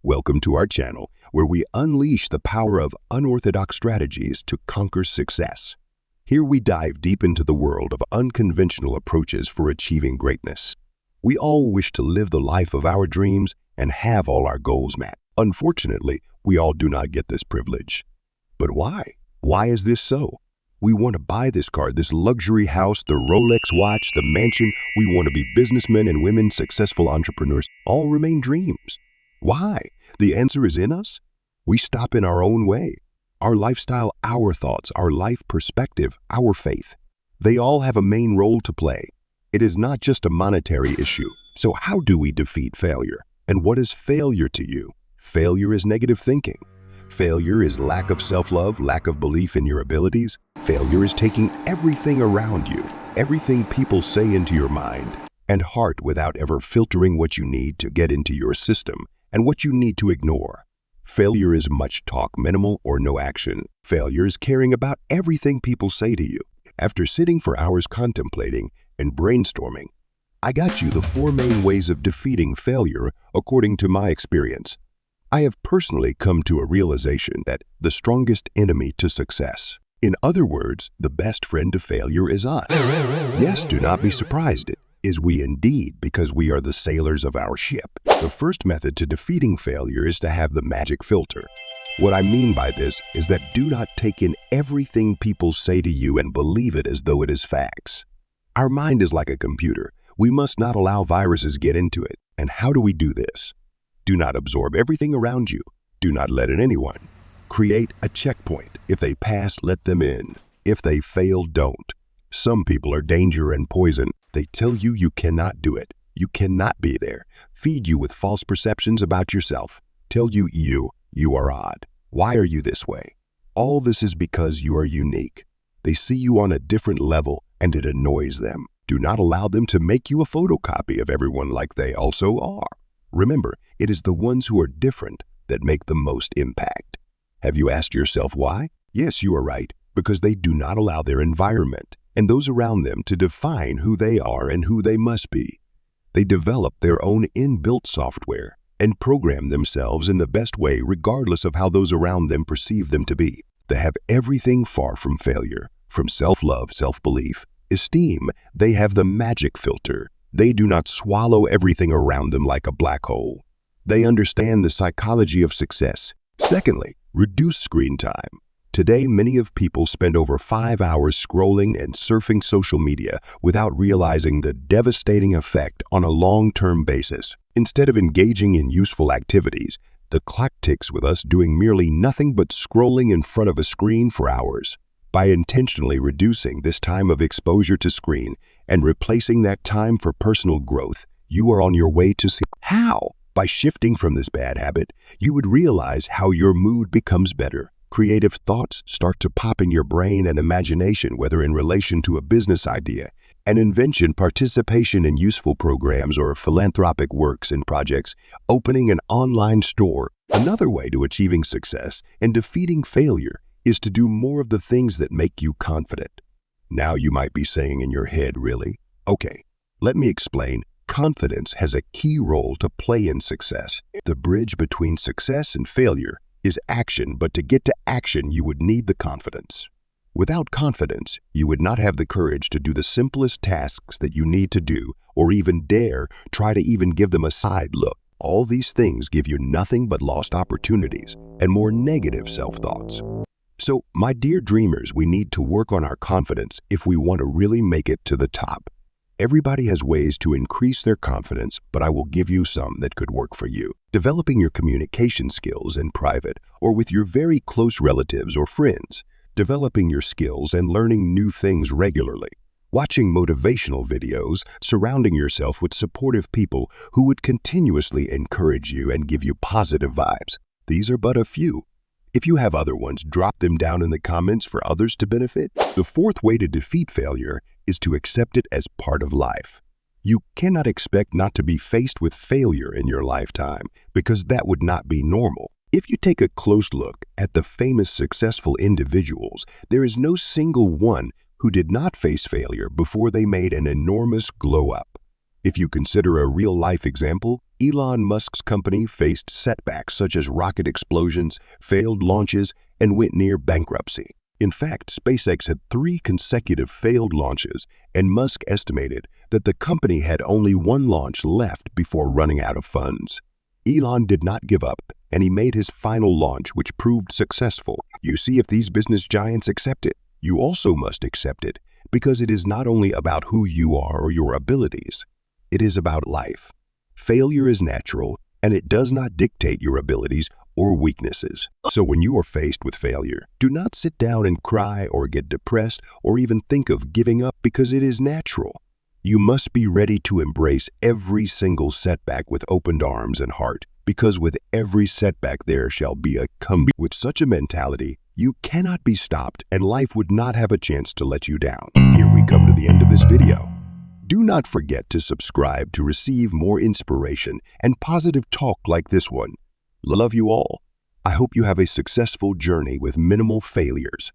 Welcome to our channel, where we unleash the power of unorthodox strategies to conquer success. Here we dive deep into the world of unconventional approaches for achieving greatness. We all wish to live the life of our dreams and have all our goals met. Unfortunately, we all do not get this privilege. But why? Why is this so? We want to buy this car, this luxury house, the Rolex watch, the mansion. We want to be businessmen and women, successful entrepreneurs. All remain dreams. Why? The answer is in us. We stop in our own way. Our lifestyle, our thoughts, our life perspective, our faith. They all have a main role to play. It is not just a monetary issue. So how do we defeat failure? And what is failure to you? Failure is negative thinking. Failure is lack of self-love, lack of belief in your abilities. Failure is taking everything around you, everything people say into your mind and heart without ever filtering what you need to get into your system and what you need to ignore. Failure is much talk, minimal or no action. Failure is caring about everything people say to you. After sitting for hours contemplating and brainstorming, I got you the 4 main ways of defeating failure according to my experience. I have personally come to a realization that the strongest enemy to success, in other words, the best friend to failure, is us. Yes, do not be surprised. It is we indeed, because we are the sailors of our ship. The first method to defeating failure is to have the magic filter. What I mean by this is that do not take in everything people say to you and believe it as though it is facts. Our mind is like a computer. We must not allow viruses get into it. And how do we do this? Do not absorb everything around you. Do not let in anyone. Create a checkpoint. If they pass, let them in. If they fail, don't. Some people are danger and poison. They tell you you cannot do it. You cannot be there. Feed you with false perceptions about yourself. Tell you you are odd. Why are you this way? All this is because you are unique. They see you on a different level and it annoys them. Do not allow them to make you a photocopy of everyone like they also are. Remember, it is the ones who are different that make the most impact. Have you asked yourself why? Yes, you are right, because they do not allow their environment and those around them to define who they are and who they must be. They develop their own inbuilt software and program themselves in the best way regardless of how those around them perceive them to be. They have everything far from failure, from self-love, self-belief, esteem. They have the magic filter. They do not swallow everything around them like a black hole. They understand the psychology of success. Secondly, reduce screen time. Today, many of people spend over 5 hours scrolling and surfing social media without realizing the devastating effect on a long-term basis. Instead of engaging in useful activities, the clock ticks with us doing merely nothing but scrolling in front of a screen for hours. By intentionally reducing this time of exposure to screen and replacing that time for personal growth, you are on your way to see how. By shifting from this bad habit, you would realize how your mood becomes better. Creative thoughts start to pop in your brain and imagination, whether in relation to a business idea, an invention, participation in useful programs, or philanthropic works and projects, opening an online store. Another way to achieving success and defeating failure is to do more of the things that make you confident. Now you might be saying in your head, really? Okay, let me explain. Confidence has a key role to play in success. The bridge between success and failure is action, but to get to action, you would need the confidence. Without confidence, you would not have the courage to do the simplest tasks that you need to do, or even dare try to even give them a side look. All these things give you nothing but lost opportunities and more negative self-thoughts. So, my dear dreamers, we need to work on our confidence if we want to really make it to the top. Everybody has ways to increase their confidence, but I will give you some that could work for you. Developing your communication skills in private or with your very close relatives or friends. Developing your skills and learning new things regularly. Watching motivational videos, surrounding yourself with supportive people who would continuously encourage you and give you positive vibes. These are but a few. If you have other ones, drop them down in the comments for others to benefit. The 4th way to defeat failure is to accept it as part of life. You cannot expect not to be faced with failure in your lifetime because that would not be normal. If you take a close look at the famous successful individuals, there is no single one who did not face failure before they made an enormous glow up. If you consider a real-life example, Elon Musk's company faced setbacks such as rocket explosions, failed launches, and went near bankruptcy. In fact, SpaceX had 3 consecutive failed launches, and Musk estimated that the company had only 1 launch left before running out of funds. Elon did not give up, and he made his final launch, which proved successful. You see, if these business giants accept it, you also must accept it, because it is not only about who you are or your abilities. It is about life. Failure is natural, and it does not dictate your abilities or weaknesses. So when you are faced with failure, do not sit down and cry or get depressed or even think of giving up, because it is natural. You must be ready to embrace every single setback with opened arms and heart, because with every setback there shall be a comeback. With such a mentality, you cannot be stopped, and life would not have a chance to let you down. Here we come to the end of this video. Do not forget to subscribe to receive more inspiration and positive talk like this one. Love you all. I hope you have a successful journey with minimal failures.